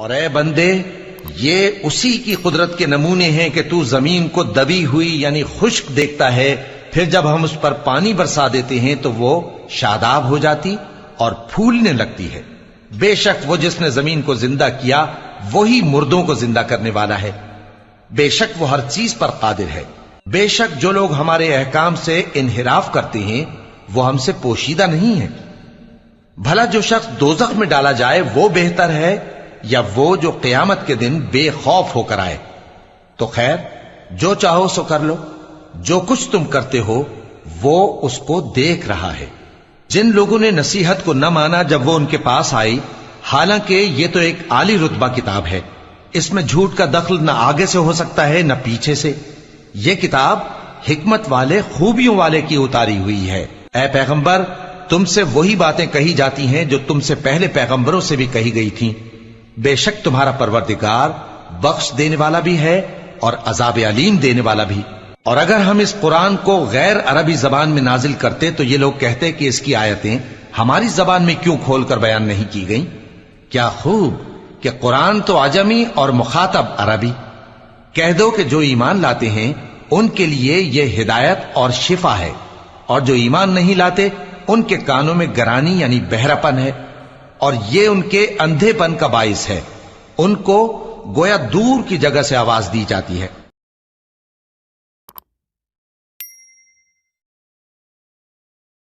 اور اے بندے، یہ اسی کی قدرت کے نمونے ہیں کہ تو زمین کو دبی ہوئی یعنی خشک دیکھتا ہے، پھر جب ہم اس پر پانی برسا دیتے ہیں تو وہ شاداب ہو جاتی اور پھولنے لگتی ہے۔ بے شک وہ جس نے زمین کو زندہ کیا وہی مردوں کو زندہ کرنے والا ہے، بے شک وہ ہر چیز پر قادر ہے۔ بے شک جو لوگ ہمارے احکام سے انحراف کرتے ہیں وہ ہم سے پوشیدہ نہیں ہیں۔ بھلا جو شخص دوزخ میں ڈالا جائے وہ بہتر ہے یا وہ جو قیامت کے دن بے خوف ہو کر آئے؟ تو خیر، جو چاہو سو کر لو، جو کچھ تم کرتے ہو وہ اس کو دیکھ رہا ہے۔ جن لوگوں نے نصیحت کو نہ مانا جب وہ ان کے پاس آئی، حالانکہ یہ تو ایک عالی رتبہ کتاب ہے، اس میں جھوٹ کا دخل نہ آگے سے ہو سکتا ہے نہ پیچھے سے۔ یہ کتاب حکمت والے، خوبیوں والے کی اتاری ہوئی ہے۔ اے پیغمبر، تم سے وہی باتیں کہی جاتی ہیں جو تم سے پہلے پیغمبروں سے بھی کہی گئی تھیں۔ بے شک تمہارا پروردگار بخش دینے والا بھی ہے اور عذاب علیم دینے والا بھی۔ اور اگر ہم اس قرآن کو غیر عربی زبان میں نازل کرتے تو یہ لوگ کہتے کہ اس کی آیتیں ہماری زبان میں کیوں کھول کر بیان نہیں کی گئیں؟ کیا خوب کہ قرآن تو عجمی اور مخاطب عربی۔ کہہ دو کہ جو ایمان لاتے ہیں ان کے لیے یہ ہدایت اور شفا ہے، اور جو ایمان نہیں لاتے ان کے کانوں میں گرانی یعنی بہراپن ہے، اور یہ ان کے اندھے پن کا باعث ہے، ان کو گویا دور کی جگہ سے آواز دی جاتی ہے۔